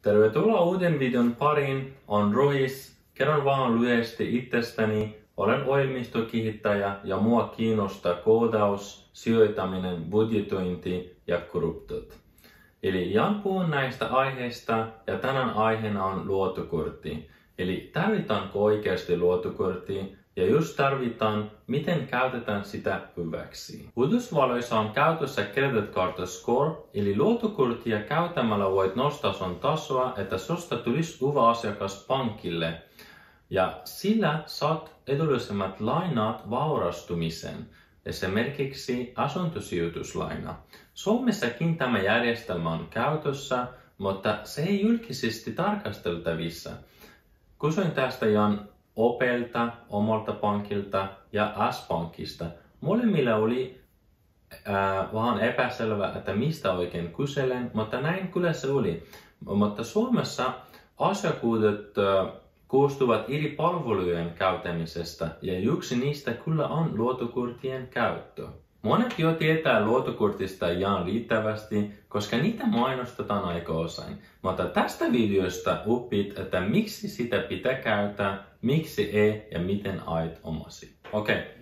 Tervetuloa uuden videon pariin, on Ruhis. Kerron vaan lyhyesti itsestäni. Olen ohjelmistokehittäjä ja mua kiinnostaa koodaus, sijoittaminen, budjetointi ja korruptiot. Eli jaan puhun näistä aiheista ja tänään aiheena on luottokortti. Eli tarvitaanko oikeasti luottokortti ja jos tarvitaan, miten käytetään sitä hyväksi. Yhdysvalloissa on käytössä Credit Card Score, eli luottokorttia käyttämällä voit nostaa sun tasoa, että susta tulisi hyvä asiakas pankille. Ja sillä saat edullisemmat lainat vaurastumiseen, esimerkiksi asuntosijoituslaina. Suomessakin tämä järjestelmä on käytössä, mutta se ei julkisesti tarkasteltavissa. Kysyin tästä Jan Opelta, omalta pankilta ja S-pankista. Molemmilla oli vähän epäselvä, että mistä oikein kyselen, mutta näin kyllä se oli. Mutta Suomessa asiakkuudet koostuvat eri palvelujen käyttämisestä ja yksi niistä kyllä on luottokorttien käyttö. Monet jo tietää luottokortista ihan riittävästi, koska niitä mainostetaan aika usein. Mutta tästä videosta opit, että miksi sitä pitää käyttää, miksi ei ja miten ait omasi.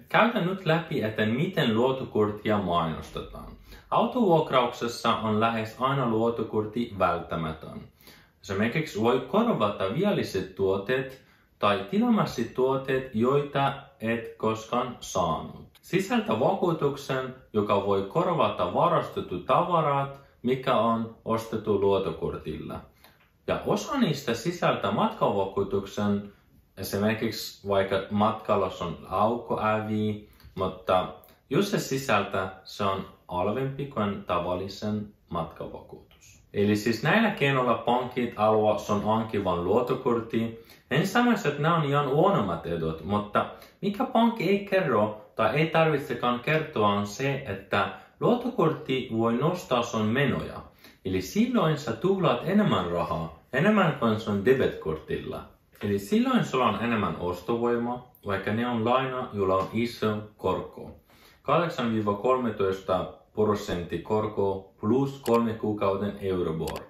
Käydään nyt läpi, että miten luottokorttia mainostetaan. Autovuokrauksessa on lähes aina luottokortti välttämätön. Esimerkiksi voi korvata vialliset tuotteet tai tilamassit tuotteet, joita et koskaan saanut. Sisältää vakuutuksen, joka voi korvata varastetut tavarat, mikä on ostettu luottokortilla. Ja osa niistä sisältää matkavakuutuksen, esimerkiksi vaikka matkalla on aukko häviää, mutta jos se sisältää, se on halvempi kuin tavallisen matkavakuutus. Eli siis näillä keinoilla pankit haluaa sun hankivan luottokortti. En sanoisi, että nämä on ihan huonommat edut, mutta mikä pankki ei kerro tai ei tarvitsekaan kertoa on se, että luottokortti voi nostaa sun menoja. Eli silloin sä tuhlaat enemmän rahaa, enemmän kuin sun debitkortilla. Eli silloin sulla on enemmän ostovoimaa, vaikka ne on laina, jolla on iso korko. 8-13% korko plus 3 kuukauden Euribor.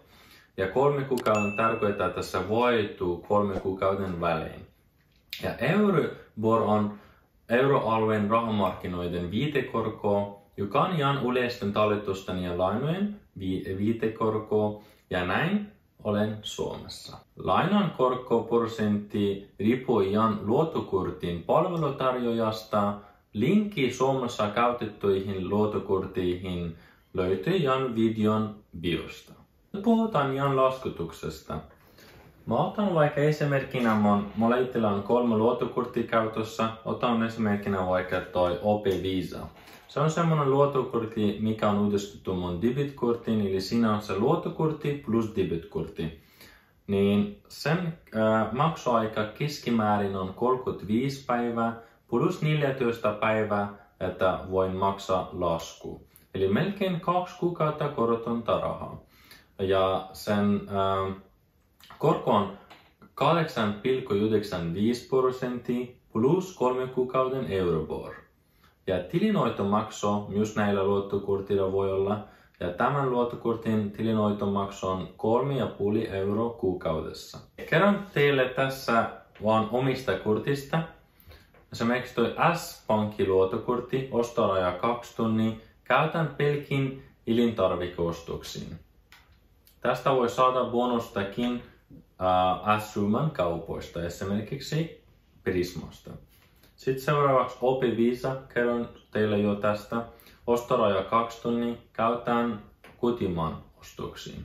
Ja 3 kuukauden tarkoittaa, että se vaihtuu 3 kuukauden välein. Ja Euribor on euroalueen rahamarkkinoiden viitekorko, joka on ihan yleisten talletusten ja lainojen viitekorko, ja näin olen Suomessa. Lainan korkoprosentti riippuu ihan luottokortin palvelutarjoajasta. Linkki Suomessa käytettyihin luottokortteihin löytyy ihan videon biosta. Puhutaan ihan laskutuksesta. Mä otan vaikka esimerkkinä, mulla itsellä on 3 luottokorttia käytössä. Otan esimerkkinä vaikka toi OP Visa. Se on semmonen luottokortti, mikä on uudistettu mun debitkorttiin, eli siinä on se luottokortti plus debitkortti. Niin sen maksuaika keskimäärin on 35 päivää plus 14 päivää, että voin maksaa lasku. Eli melkein 2 kuukautta korotonta rahaa. Ja sen korko on 8,95% plus 3 kuukauden Euribor. Ja tilinoitomaksu myös näillä luottokortilla voi olla. Ja tämän luottokortin tilinoitomaksu on 3,5 € kuukaudessa. Kerron teille tässä vaan omista kortista. Esimerkiksi toi S-pankki luottokortti, ostoraja 2 tunnia, käytän pelkin elintarvikeostoksiin. Tästä voi saada bonustakin S-ryhmän kaupoista, esimerkiksi Prismasta. Sitten seuraavaksi OP Visa, kerron teille jo tästä. Ostoraja 2 tunnia, käytän kotimaan ostoksiin.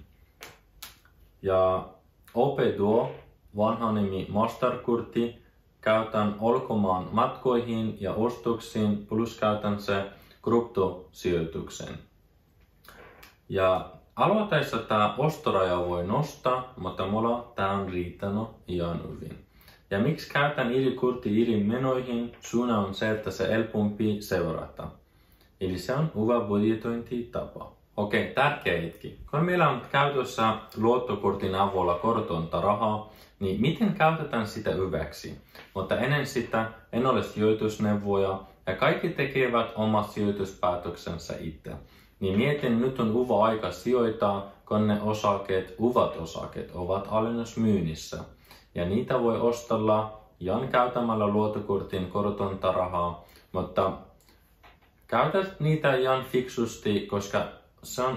Ja OP Duo, vanha nimi Masterkortti, käytän ulkomaan matkoihin ja ostoksiin, plus käytän se kryptosijoitukseen. Ja aloiteessa tämä ostoraja voi nostaa, mutta mulla tää on riittänyt ihan hyvin. Ja miksi käytän eri kortti eri menoihin? Syynä on se, että se helpompi seurata. Eli se on hyvä budjetointitapa. Tärkeä hetki. Kun meillä on käytössä luottokortin avulla korotonta rahaa, niin miten käytetään sitä hyväksi? Mutta ennen sitä en ole sijoitusneuvoja ja kaikki tekevät omat sijoituspäätöksensä itse. Niin mietin, nyt on hyvä aika sijoittaa, kun ne uudet osakeet ovat alennusmyynnissä. Ja niitä voi ostella Jan käytämällä luottokortin korotonta rahaa, mutta käytä niitä Jan fiksusti, koska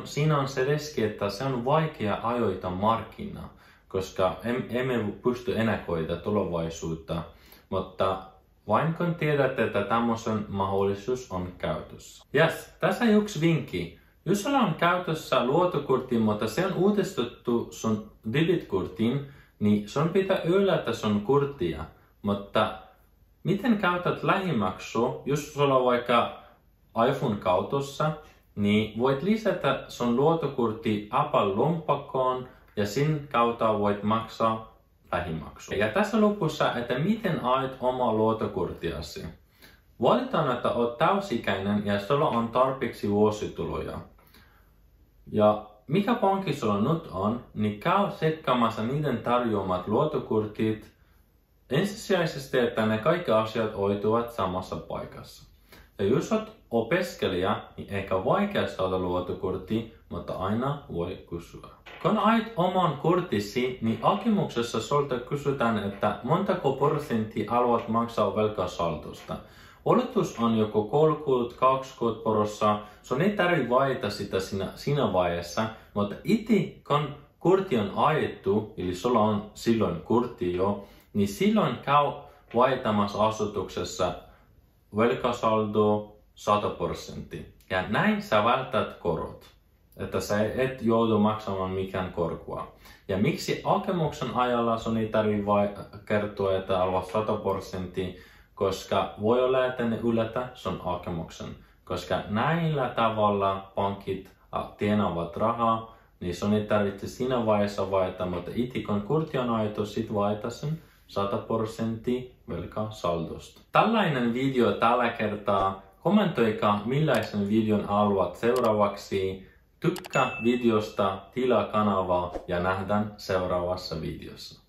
siinä on se riski, että se on vaikea ajoita markkinaa, koska emme pysty ennakoida tulevaisuutta, mutta vain kun tiedät, että tämmöisen mahdollisuus on käytössä. Yes, tässä yksi vinkki. Jos sulla on käytössä luottokortti, mutta se on uudistettu sun debitkortin, niin sun pitää yllätä sun korttia. Mutta miten käytät lähimaksua, jos sulla on vaikka iPhone kautossa, niin voit lisätä sun luottokortti Apple lompakkoon ja sin kautta voit maksaa lähimaksua. Ja tässä lopussa, että miten ajat oma luottokorttiasi. Valitaan, että olet täysikäinen ja sulla on tarpeeksi vuosituloja. Ja mikä pankki sulla nyt on, niin käy tsekkaamassa niiden tarjoamat luottokortit ensisijaisesti, että ne kaikki asiat hoituvat samassa paikassa. Ja jos olet opiskelija, niin eikä vaikea saada luottokortti, mutta aina voi kysyä. Kun ajat oman korttisi, niin hakemuksessa sulta kysytään, että montako prosenttia haluat maksaa velkasaldosta. Oletus on joko 30-20%, sun ei tarvitse valita sitä siinä vaiheessa, mutta itse kun kortti on ajettu, eli sulla on silloin kortti jo, niin silloin käy vaihtamassa asutuksessa velkasaldo 100%. Ja näin sä vältät korot, että sä et joudu maksamaan mikään korkoa. Ja miksi hakemuksen ajalla sun ei tarvitse kertoa, että haluat 100%, koska voi olla, että ne yllätä sun hakemuksen. Koska näillä tavalla pankit tienaavat rahaa, niin sun ei tarvitse siinä vaiheessa vaihtaa, mutta itse kun kortti on ajettu, sit vaihtaa sen 100% velkasaldosta. Tällainen video tällä kertaa. Kommentoikaa millaisen videon haluat seuraavaksi. Tykkää videosta, tilaa kanavaa ja nähdään seuraavassa videossa.